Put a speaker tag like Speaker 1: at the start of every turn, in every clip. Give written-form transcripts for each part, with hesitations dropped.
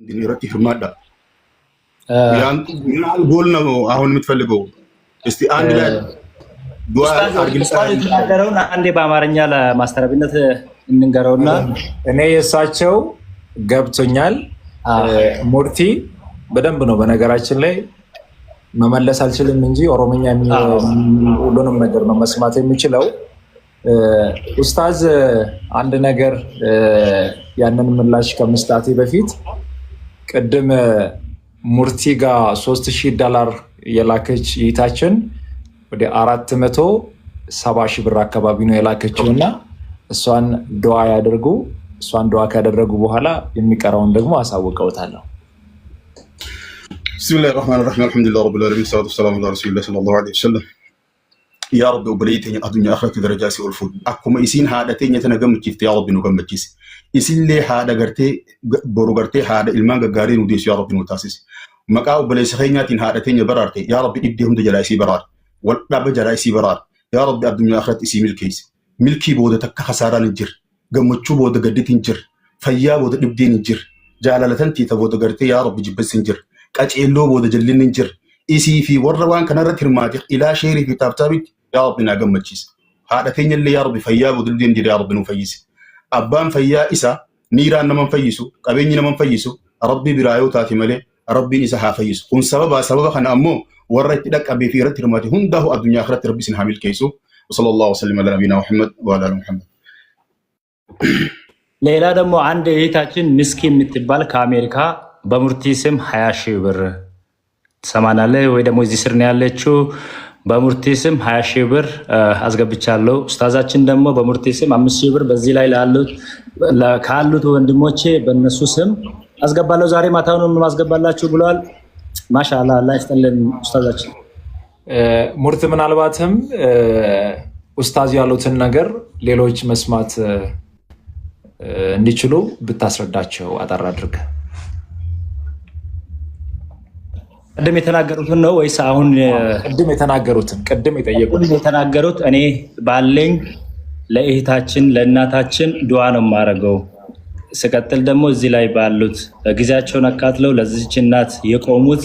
Speaker 1: እንዲረጥ ይርማዳ ያን ጎል ነው አሁን የምትፈልገው። እስቲ አንድ ላይ ዱዓ
Speaker 2: አድርግልኝ። አንዴ በአማርኛ ለማስተራቢነት እንንገረውና
Speaker 3: እኔ የሳቸው ገብቶኛል። ሙርቲ በደንብ ነው በነገራችን ላይ መመለስ አልችልም እንጂ ኦሮምኛ ሁሉንም ነገር ነው መስማት የሚችለው። ኡስታዝ አንድ ነገር ያንን ምላሽ ከመስጣቴ በፊት ቅድም ሙርቲ ጋር $3000 የላከች ይታችን ወደ 470,000 ብር አካባቢ ነው የላከችው እና እሷን ዱዓ ያደርጉ። እሷን ዱዓ ካደረጉ በኋላ የሚቀራውን ደግሞ አሳውቀውታለሁ።
Speaker 1: بسم الله الرحمن الرحيم الحمد لله رب العالمين والصلاه والسلام على رسول الله صلى الله عليه وسلم يا رب وبليتني الدنيا اخرت درجاتي والفود اكما يسين هادتين يتنغمچيت يا رب نغمچيس يسين لي هادا غرتي برو غرتي هادا المان غاري وديس يا رب نوتاسيس مقاو بلي سخيناتين هادتين برارتي يا رب اديهم دجلايسي برار والداب جلايسي برار يا رب الدنيا اخرت اسي ملكيس ملكي بود تك خساره نجر غمچو بود غدتين جر فيا بود دبدين جر جالالتنتي تبود غرتي يا رب جبسنجر قاچيلو بود جلين نجر اسي في وروان كنرت الماتخ الى شيري في تابتابيت يا ربنا غمچيس هادتين اللي يا رب فيا بود دين يا رب نفيس ابان فيا اسا نيران نمن فيسو قبيني نمن فيسو ربي برايو تاتي ملي ربي اسا حفيس كن سبب خنا امو ورت دق ابي في رت الماتي هنده الدنيا اخرت ربي سن حامل كيسو وصلى الله وسلم على نبينا محمد وعلى ال محمد
Speaker 2: ሌላ ደግሞ አንድ እህታችን ምስኪ የምትባል ከአሜሪካ በሙርቲ ስም 20,000 ብር ትሰማናለህ ወይ? ደግሞ እዚህ ስር ነው ያለችው። በሙርቲ ስም 20,000 ብር አስገብቻለሁ። ኡስታዛችን ደግሞ በሙርቲ ስም 5,000 ብር በዚህ ላይ ካሉት ወንድሞቼ በእነሱ ስም አስገባለሁ። ዛሬ ማታውን ማስገባላችሁ ብለዋል። ማሻአላህ አላህ ይስጥልን ኡስታዛችን።
Speaker 3: ሙርት ምናልባትም ኡስታዝ ያሉትን ነገር ሌሎች መስማት እንዲችሉ ብታስረዳቸው አጠር አድርገህ።
Speaker 2: ቅድም የተናገሩትን ነው ወይስ አሁን?
Speaker 3: ቅድም የተናገሩትን ቅድም
Speaker 2: የተናገሩት እኔ ባለኝ ለእህታችን ለእናታችን ዱዓ ነው የማደርገው። ስቀጥል ደግሞ እዚህ ላይ ባሉት ጊዜያቸውን አካትለው ለዚህች እናት የቆሙት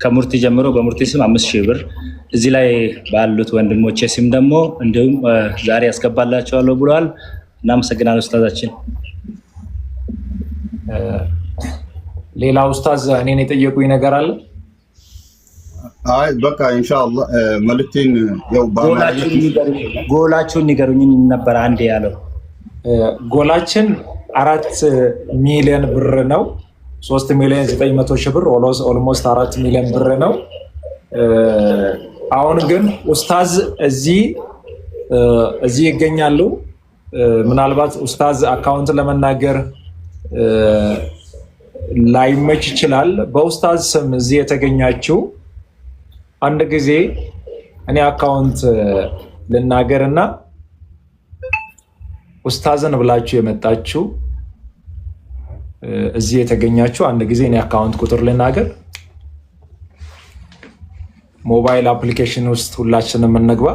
Speaker 2: ከሙርቲ ጀምሮ በሙርቲ ስም 5,000 ብር እዚህ ላይ ባሉት ወንድሞቼ ስም ደግሞ እንዲሁም ዛሬ ያስገባላቸዋለሁ ብለዋል። እናመሰግናለን ኡስታዛችን።
Speaker 3: ሌላ ኡስታዝ እኔን የጠየቁኝ ነገር አለ?
Speaker 1: አይ በቃ ኢንሻአላህ መልእክቴን ያው
Speaker 2: ጎላችሁን ንገሩኝ ነበር አንዴ ያለው።
Speaker 3: ጎላችን 4 ሚሊዮን ብር ነው። 3,900,000 ብር ኦልሞስት 4 ሚሊዮን ብር ነው። አሁን ግን ኡስታዝ እዚህ ይገኛሉ። ምናልባት ኡስታዝ አካውንት ለመናገር ላይመች ይችላል። በኡስታዝ ስም እዚህ የተገኛችሁ አንድ ጊዜ እኔ አካውንት ልናገርና ኡስታዝን ብላችሁ የመጣችሁ እዚህ የተገኛችሁ አንድ ጊዜ እኔ አካውንት ቁጥር ልናገር። ሞባይል አፕሊኬሽን ውስጥ ሁላችንም እንግባ።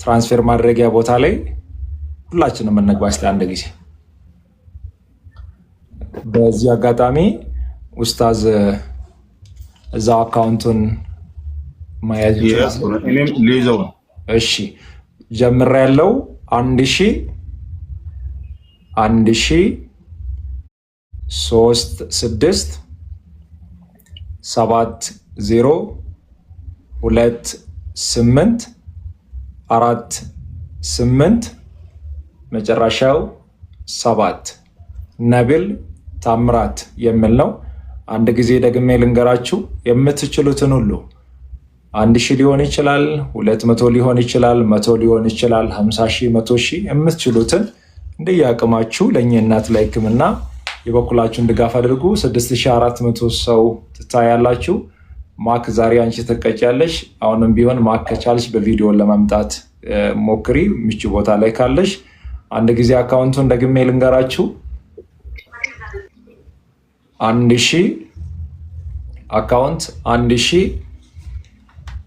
Speaker 3: ትራንስፈር ማድረጊያ ቦታ ላይ ሁላችንም እንግባ እስቲ አንድ ጊዜ። በዚህ አጋጣሚ ኡስታዝ እዛው አካውንቱን ማያዝ ይችላል።
Speaker 1: እኔም ልይዘው።
Speaker 3: እሺ ጀምሬያለሁ።
Speaker 1: 1,000,3,6,7,028 መጨረሻው 7 ነብል ታምራት የሚል ነው። አንድ ጊዜ ደግሜ ልንገራችሁ። የምትችሉትን ሁሉ 1,000 ሊሆን ይችላል፣ 200 ሊሆን ይችላል፣ 100 ሊሆን ይችላል፣ 50,000 100,000 የምትችሉትን እንደያቅማችሁ ለእኛ እናት ላይ ሕክምና የበኩላችሁን ድጋፍ አድርጉ። 6,400 ሰው ትታያላችሁ። ማክ ዛሬ አንቺ ትቀጫለሽ። አሁንም ቢሆን ማክ ከቻልሽ በቪዲዮን ለማምጣት ሞክሪ ምቹ ቦታ ላይ ካለሽ። አንድ ጊዜ አካውንቱን ደግሜ ልንገራችሁ። 1,000 አካውንት 1,000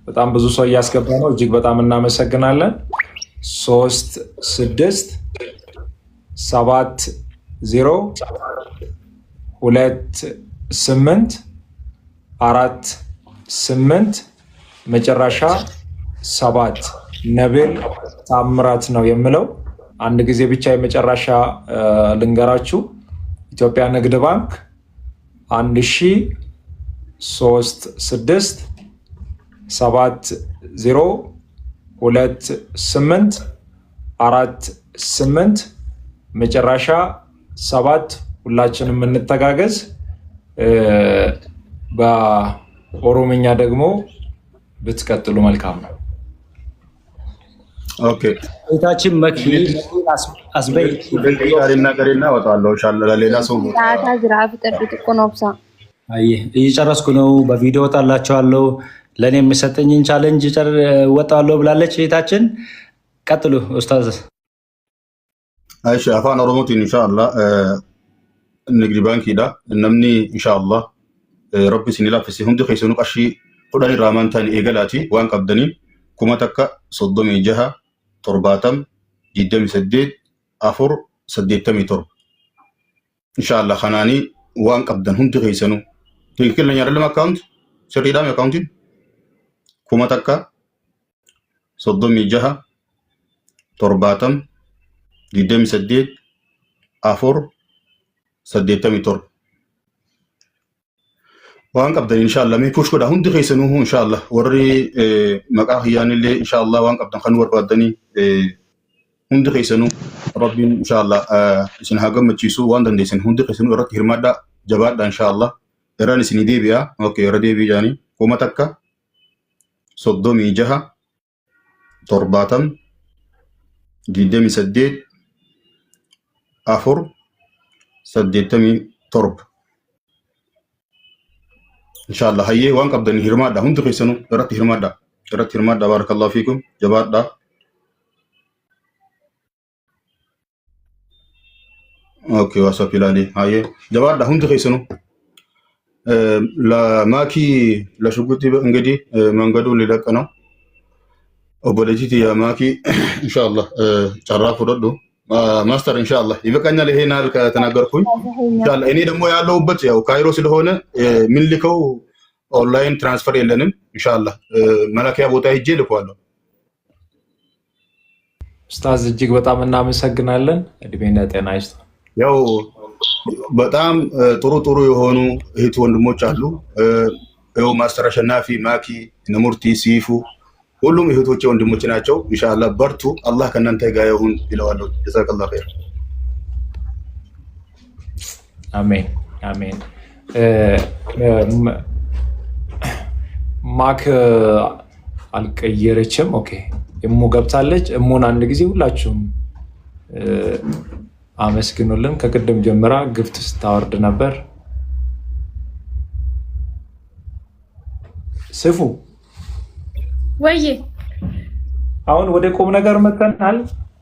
Speaker 1: በጣም ብዙ ሰው እያስገባ ነው። እጅግ በጣም እናመሰግናለን። 3,6,7,0
Speaker 3: 2848 መጨረሻ 7 ነብል ታምራት ነው የምለው። አንድ ጊዜ ብቻ የመጨረሻ ልንገራችሁ። ኢትዮጵያ ንግድ ባንክ 1036702848 መጨረሻ 7 ሁላችንም እንተጋገዝ። በኦሮምኛ ደግሞ ብትቀጥሉ መልካም ነው።
Speaker 1: ኦኬ
Speaker 2: እህታችን መኪ አስበይ
Speaker 1: ነገርና ወጣለሁ ኢንሻአላህ ለሌላ ሰው
Speaker 4: ታታ ዝራፍ ጠብጥ ቆኖብሳ
Speaker 2: እየጨረስኩ ነው። በቪዲዮ ወጣላችኋለሁ። ለኔ የሚሰጠኝን ቻሌንጅ ወጣለሁ ብላለች እህታችን። ቀጥሉ ኡስታዝ።
Speaker 1: አይሽ አፋን ኦሮሞቲ ኢንሻአላህ ንግድ ባንክ ሂዳ እነምኒ ኢንሻአላህ ረቢ ሲኒላፍሲ ሁንዲ ኸይሰኑ ቀሺ ቁዳኒ ራማንታን ኤገላቲ ዋን ቀብደኒ ኩመተካ ሶዶሚ ጀሃ ቶርባተም ዲደሚ ሰዴት አፉር ሰዴተሚ ቶርብ ኢንሻአላህ ኸናኒ ዋን ቀብደን ሁንዲ ኸይሰኑ ትክክለኛ አይደለም። አካውንት ሰሪዳም አካውንቲን ኩመተካ ሶዶሚ ጀሃ ቶርባተም ዲደሚ ሰዴት አፉር ሰዴተሚ ቶርብ وان قبضن ان شاء الله مي بوش كدا هندي خيسنوه ان شاء الله وري مقا خيان اللي ان شاء الله وان قبضن خنور بادني هندي خيسنو ربي ان شاء الله سن هاغم مچيسو وان دندي سن هندي خيسنو رت هرمادا جباد ان شاء الله ايران سن دي بيا اوكي ردي بي جاني كوما تكا صدومي جها ترباتم ديدمي سديد افور سديتمي ترب ان شاء الله. هي وان قبضن هرمادا هندي خيسنو رت هرمادا بارك الله فيكم جباد اوكي واسف لالي هاي جباد هندي خيسنو لماكي لشغوتي انغدي منغدو لدق ነው ኦቦለጂቲ ያማኪ ኢንሻአላህ ጨራፉ ደዶ ማስተር ኢንሻአላህ ይበቃኛል። ይሄናል ከተናገርኩኝ ኢንሻአላህ። እኔ ደግሞ ያለውበት ያው ካይሮ ስለሆነ ምን ልከው ኦንላይን ትራንስፈር የለንም። ኢንሻአላህ መላኪያ ቦታ ሄጄ ልኳለሁ።
Speaker 3: ኡስታዝ እጅግ በጣም እናመሰግናለን። እድሜና ጤና ይስጥ።
Speaker 1: ያው በጣም ጥሩ የሆኑ እህት ወንድሞች አሉ። ያው ማስተር አሸናፊ ማኪ ነሙርቲ ሲፉ ሁሉም እህቶቼ ወንድሞች ናቸው። ኢንሻአላህ በርቱ፣ አላህ ከእናንተ ጋር ይሁን ይለዋለሁ። ጀዛከላሁ ኸይር።
Speaker 3: አሜን አሜን። ማክ አልቀየረችም። ኦኬ እሙ ገብታለች። እሙን አንድ ጊዜ ሁላችሁም አመስግኑልን። ከቅድም ጀምራ ግፍት ስታወርድ ነበር። ስፉ
Speaker 4: ወይ
Speaker 3: አሁን ወደ ቁም ነገር መተናል።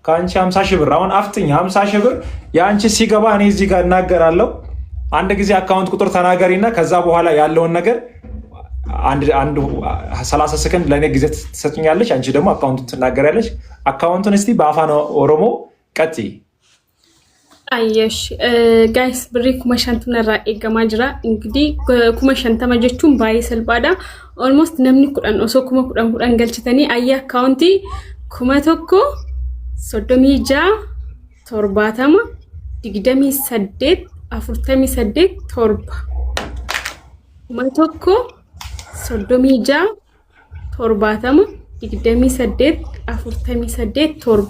Speaker 3: ከአንቺ 50 ሺህ ብር አሁን አፍጥኝ 50 ሺህ ብር የአንቺ ሲገባ እኔ እዚህ ጋር እናገራለሁ። አንድ ጊዜ አካውንት ቁጥር ተናገሪና ከዛ በኋላ ያለውን ነገር አንድ 30 ሰከንድ ለኔ ጊዜ ትሰጥኛለሽ። አንቺ ደግሞ አካውንቱን ትናገሪያለሽ። አካውንቱን እስቲ በአፋን ኦሮሞ ቀጥይ።
Speaker 4: አየሽ ጋይስ ብሪ ኩመሻንቱን ራ ኤገማ ጅራ እንግዲህ ኩመሻንተማ ጀቹን ባይ ሰልባዳ ኦልሞስት ነምኒ ኩዳን ኦሶ ኩዳን ገልችተኒ አያ አካውንቲ ኩመቶኮ ሶዶሚጃ ቶርባተማ ዲግደሚ ሰዴት አፉርተሚ ሰዴት ቶርባ ኩመቶኮ ሶዶሚጃ ቶርባተማ ዲግደሚ ሰዴት አፉርተሚ ሰዴት ቶርባ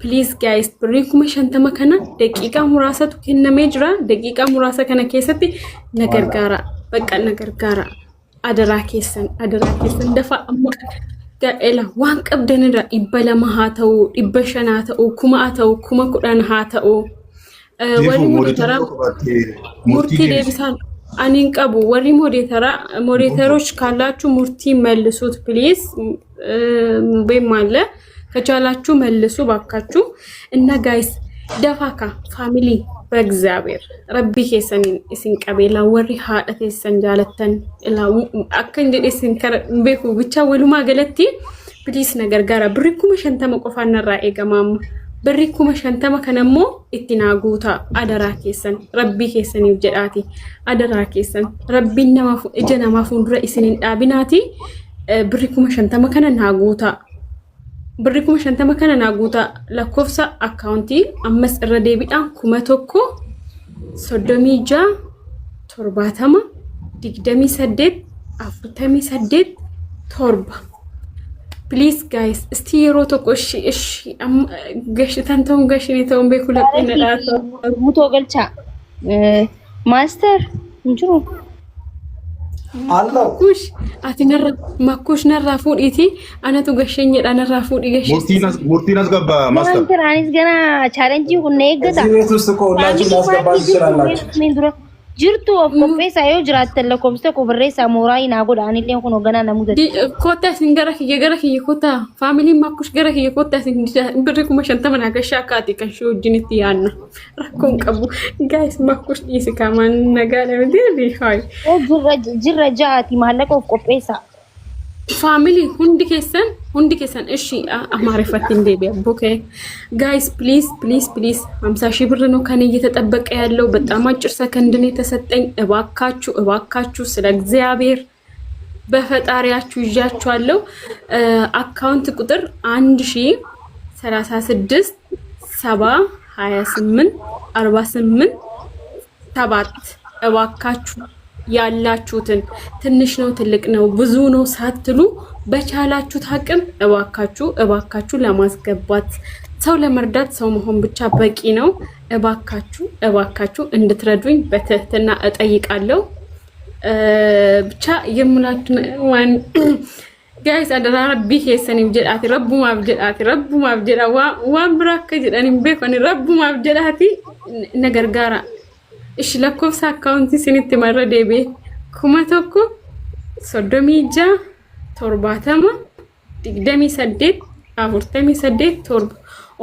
Speaker 4: ፕሊዝ ጋይስ ብሪ ኩመሻንተማ ከና ደቂቃ ሙራሰቱ ከነሜ ጅራ ደቂቃ ሙራሰ ከነ ከሰቲ ነገር ጋራ በቃ ነገር ጋራ አደራ ኬሰን ደፋ አሙቅ ጋኤላ ዋን ቀብደንዳ ይበለማሃተው ይበሸናተው ኩማአተው ኩማ ኩዳን ሃተው ወሪ ሞዴተራ ሙርቲ ደብሳል አኒን ቀቡ ወሪ ሞዴተሮች ካላችሁ ሙርቲ መልሱት ፕሊዝ በማለ ከቻላችሁ መልሱ ባካችሁ። እና ጋይስ ደፋካ ፋሚሊ በእግዚአብሔር ረቢ ከሰኒን እስን ቀበላ ወሪ ሃዳቴ ሰንጃለተን ላ አከን ደስ ሲንከር በኩ ብቻ ወሉማ ገለቲ ፕሊስ ነገር ጋራ ብሪኩ መሸንተ መቆፋና ራኤ ገማም بري كوما شانتما كنمو اتناغوتا أدرا كيسن ربي كيسن يوجداتي أدرا كيسن ربي نما إجنا ما فندر إسنين آبناتي بري كوما شانتما كنا ناغوتا بري كوما شانتما كنا ناغوتا لكوفسا أكاونتي أمس الرديبي كوما توكو صدومي جا ترباتما ديكدمي سدد أفرتمي سدد تربة Please guys, استيرو تقوشي إشي قش تنتم قشني توم بيكولا بين الآثار.
Speaker 5: مو توقل شا ماستر نجرو.
Speaker 3: الله.
Speaker 4: كوش أتي ما كوش نرافون إيتي أنا تقشني أنا رافون إيش.
Speaker 1: مورتيناس قبا ماستر.
Speaker 5: ماستر أنيس جنا challenge ونيك ده.
Speaker 3: زي تستكو لا تناس قبا سرالات.
Speaker 5: jirtu of kopheessa yoo jiraatte lakkoofsa ko barreessa mooraa ina godhaan illee kun hoogganaa namoota
Speaker 4: kota singara kiyya kota family makush gara kiyya kota singara birri kuma shantama na gashaa kaati kan shoo jinitti yaanna rakkoon qabu guys makush dhiisi kaman nagaala miti hay
Speaker 5: jirra jaati maallaqa of qopheessa
Speaker 4: family hundi keessan ishi amaarifatiin deebi'a okay guys please 50,000 ብር ነው ከኔ እየተጠበቀ ያለው በጣም አጭር ሰከንድ ነው የተሰጠኝ እባካችሁ ስለ እግዚአብሔር በፈጣሪያችሁ ይዣችኋለሁ አካውንት ቁጥር 1036 728 48 7 እባካችሁ ያላችሁትን ትንሽ ነው ትልቅ ነው ብዙ ነው ሳትሉ በቻላችሁት አቅም እባካችሁ ለማስገባት ሰው ለመርዳት ሰው መሆን ብቻ በቂ ነው እባካችሁ እንድትረዱኝ በትህትና እጠይቃለሁ ብቻ የሙላችሁ ዋን ጋይስ አደራ ረቢ ከሰኒ ወጀዳቲ ረቡማ ወጀዳ ዋን ብራከ ጀዳኒ በኮኒ ረቡማ ወጀዳቲ ነገር ጋራ እሺ ለኮፍሳ አካውንቲ ሲኒት ማረዴቤ ኩማቶኮ ሶዶሚጃ ቶርባተማ ዲግደሚ ሰደት አቡርተሚ ሰደት ቶርብ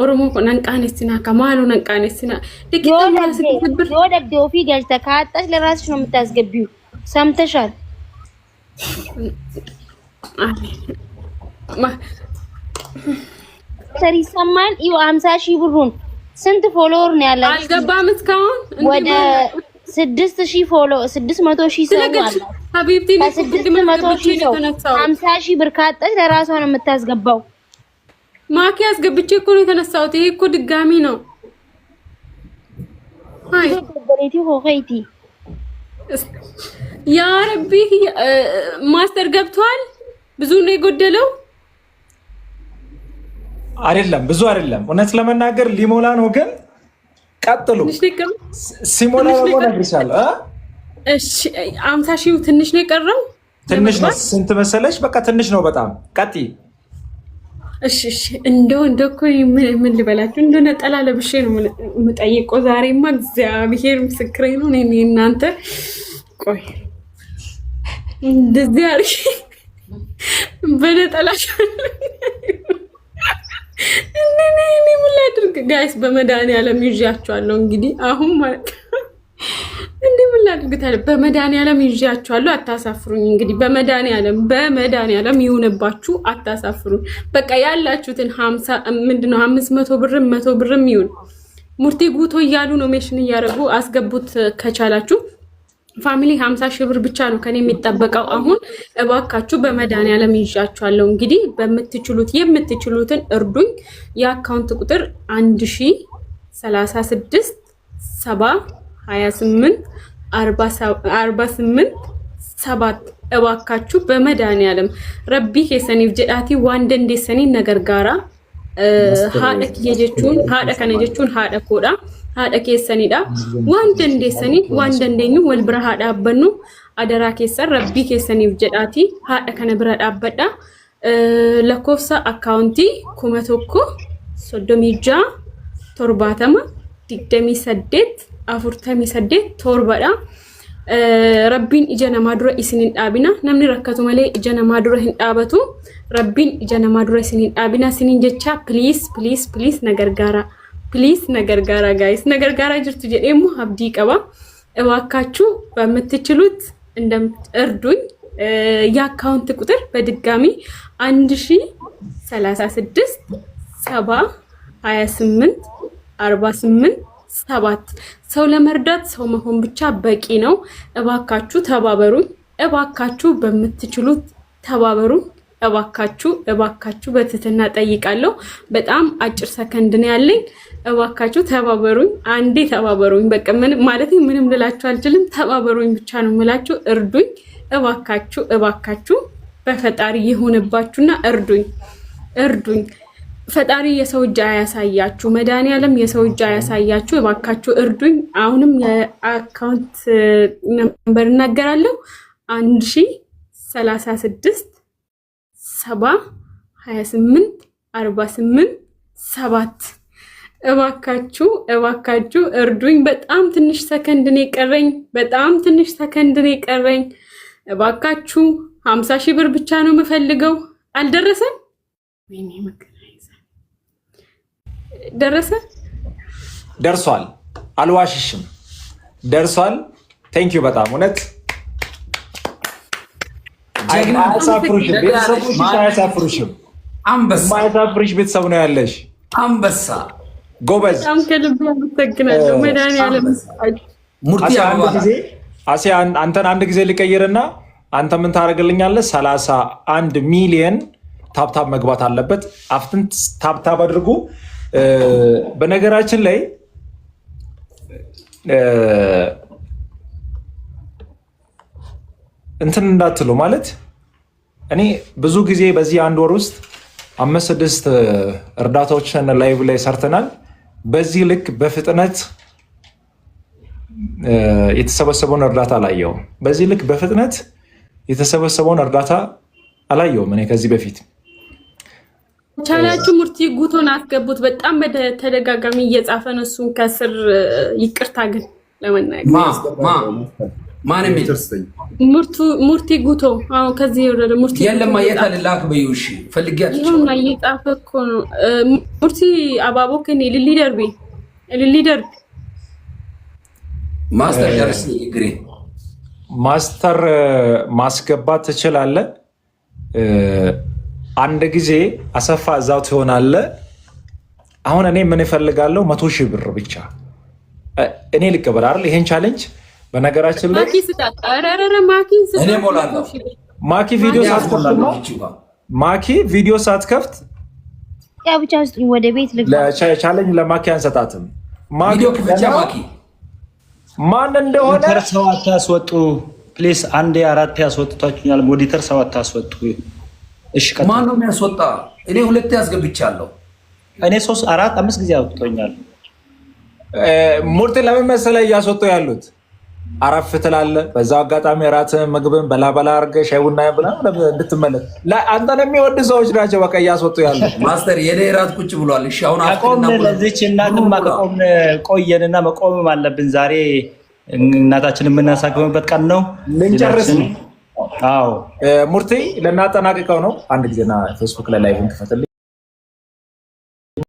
Speaker 4: ኦሮሞ ነንቃነስና ከማሉ ነንቃነስና ዲግደሚ ሰደት
Speaker 5: ወደ ዶፊ ገልተ ካጣሽ ለራስሽ ነው የምታስገቢው ሰምተሻል ሰሪ ሰማን እዩ 50,000 ብሩን ስንት ፎሎወር ነው ያለው
Speaker 4: አልገባም እስካሁን
Speaker 5: ወደ 6,000 ፎሎ 600,000 ሰው አለ
Speaker 4: ሀቢብቲ
Speaker 5: 600,000 ሰው 50,000 ብር ካጣች ለራሷ ነው የምታስገባው
Speaker 4: ማኪ አስገብቼ እኮ ነው የተነሳሁት ይሄ እኮ ድጋሚ ነው አይ
Speaker 5: በሬቲ ሆኸይቲ
Speaker 4: ያ ረቢ ማስተር ገብቷል ብዙ ነው የጎደለው
Speaker 3: አይደለም ብዙ አይደለም እውነት ለመናገር ሊሞላ ነው ግን ቀጥሉ ሲሞላ ነው ነግርሻለሁ
Speaker 4: እሺ 50,000 ትንሽ ነው የቀረው
Speaker 3: ትንሽ ነው ስንት መሰለሽ በቃ ትንሽ ነው በጣም ቀጥ
Speaker 4: እሺ እንደው እኮ ምን ልበላችሁ እንደው ነጠላ ለብሼ ነው የምጠይቀው ዛሬማ እግዚአብሔር ምስክሬ ነው እኔ እናንተ ቆይ እንደዚህ አርሽ በነጠላሽ እኔ ምን ላድርግ ጋይስ በመድኃኒዓለም ይዣችኋለሁ እንግዲህ አሁን ማለት እንዴ ምን ላድርግ ታዲያ በመድኃኒዓለም ይዣችኋለሁ አታሳፍሩኝ እንግዲህ በመድኃኒዓለም ይሁንባችሁ አታሳፍሩኝ በቃ ያላችሁትን 50 ምንድነው 500 ብርም 100 ብርም ይሁን ሙርቲ ጉቶ እያሉ ነው ሜሽን እያደረጉ አስገቡት ከቻላችሁ ፋሚሊ 50,000 ብር ብቻ ነው ከኔ የሚጠበቀው አሁን እባካችሁ በመድኃኒዓለም ይዣችኋለሁ እንግዲህ የምትችሉትን እርዱኝ የአካውንት ቁጥር 1036 728 48 7 እባካችሁ በመድኃኒዓለም ረቢ ከሰኒ ጀዳቲ ዋንደን ደሰኒ ነገር ጋራ haadha kiyya jechuun haadha kana jechuun haadha koodha haadha keessanidha waan dandeessanii waan dandeenyu wal bira haa dhaabbannu adaraa keessan rabbii keessaniif jedhaati haadha kana bira dhaabbadha lakkoofsa akkaawuntii 1,136 70 28 48 torbadha rabbiin ija namaa dura isin hin dhaabina namni rakkatu malee ija namaa dura hin dhaabatu rabbiin ija namaa dura isin hin dhaabina isinin jecha please nagargaara guys nagargaara jirtu jedheemu abdii qaba እባካችሁ በምትችሉት እንደምትርዱኝ የአካውንት ቁጥር በድጋሚ 1036 7 28 48 7 ሰው ለመርዳት ሰው መሆን ብቻ በቂ ነው። እባካችሁ ተባበሩኝ። እባካችሁ በምትችሉት ተባበሩኝ። እባካችሁ በትህትና ጠይቃለሁ። በጣም አጭር ሰከንድ ነው ያለኝ። እባካችሁ ተባበሩኝ። አንዴ ተባበሩኝ። በቃ ምንም ልላችሁ አልችልም። ተባበሩኝ ብቻ ነው የምላችሁ። እርዱኝ እባካችሁ በፈጣሪ ይሁንባችሁና እርዱኝ። ፈጣሪ የሰው እጅ አያሳያችሁ። መድኃኒዓለም የሰው እጅ አያሳያችሁ። እባካችሁ እርዱኝ። አሁንም የአካውንት ነምበር እናገራለሁ 1036 7 28 48 7 እባካችሁ እርዱኝ። በጣም ትንሽ ሰከንድ ነው የቀረኝ። እባካችሁ 50 ሺህ ብር ብቻ ነው የምፈልገው። አልደረሰም? ወይኔ
Speaker 3: ደርሷል። አልዋሽሽም፣ ደርሷል። ቴንክ ዩ በጣም እውነት አያሳፍሩሽም። የማያሳፍርሽ ቤተሰብ ነው ያለሽ።
Speaker 6: አንበሳ
Speaker 3: ጎበዝ።
Speaker 4: በጣም ከልብ አመሰግናለሁ። መድኃኒዓለም
Speaker 3: አሴ አንተን አንድ ጊዜ ልቀይርና አንተ ምን ታደርግልኛለህ? 31 ሚሊዮን ታብታብ መግባት አለበት። አፍትን ታብታብ አድርጉ። በነገራችን ላይ እንትን እንዳትሉ ማለት እኔ ብዙ ጊዜ በዚህ አንድ ወር ውስጥ 5-6 እርዳታዎችን ላይቭ ላይ ሰርተናል። በዚህ ልክ በፍጥነት የተሰበሰበውን እርዳታ አላየውም። በዚህ ልክ በፍጥነት የተሰበሰበውን እርዳታ አላየውም እኔ ከዚህ በፊት።
Speaker 4: ቻላችሁ ሙርቲ ጉቶን አስገቡት። በጣም በተደጋጋሚ እየጻፈ ነው እሱን ከስር። ይቅርታ ግን ለመናገር
Speaker 6: ማን የሚል
Speaker 4: ሙርቲ ጉቶ። አዎ ከዚህ ወረደ ሙርቲ
Speaker 6: የለም። የታልላክ በዩሽ ፈልጊያት
Speaker 4: ይሁን እየጻፈ እኮ ነው ሙርቲ አባቦ ከኔ ልሊ ደርቢ
Speaker 6: ማስተር ደርስ ይግሪ
Speaker 3: ማስተር ማስገባት ትችላለህ። አንድ ጊዜ አሰፋ እዛው ትሆናለህ። አሁን እኔ ምን እፈልጋለሁ? 100 ሺህ ብር ብቻ እኔ ልቀበል አይደል? ይሄን ቻሌንጅ በነገራችን ላይ ማኪ ቪዲዮ ሳትከፍት
Speaker 5: ያ ብቻ ውስጥ ወደ ቤት
Speaker 3: ቻሌንጅ ለማኪ አንሰጣትም።
Speaker 6: ቪዲዮ ክፍቻ ማኪ
Speaker 3: ማን እንደሆነ
Speaker 2: ሞዲተር ሰው አታስወጡ ፕሊስ። አንዴ 4 ያስወጥቷችኛል። ሞዲተር ሰው አታስወጡ። እሺ
Speaker 6: ማን ነው የሚያስወጣ? እኔ 2 ያስገብቻለሁ።
Speaker 2: እኔ 3 4 5 ጊዜ አውጥቶኛል።
Speaker 3: ሙርቲ ለምን መሰለህ እያስወጡ ያሉት? አረፍ ትላለህ። በዛው አጋጣሚ እራትህን ምግብን በላበላ አድርገህ ሻይ ቡና ብላ እንድትመለስ አንተን የሚወድ ሰዎች ናቸው። በቃ እያስወጡ ያሉት።
Speaker 6: ማስተር የኔ እራት ቁጭ ብሏል። እሺ አሁን
Speaker 2: ለዚች እናትማ ከቆምን ቆየንና መቆምም አለብን። ዛሬ እናታችን የምናሳክምበት ቀን ነው።
Speaker 3: ልንጨርስ ነው።
Speaker 2: አዎ
Speaker 3: ሙርቲ ልናጠናቅቀው ነው። አንድ ጊዜና ፌስቡክ ላይ ላይቭን ክፈትልኝ።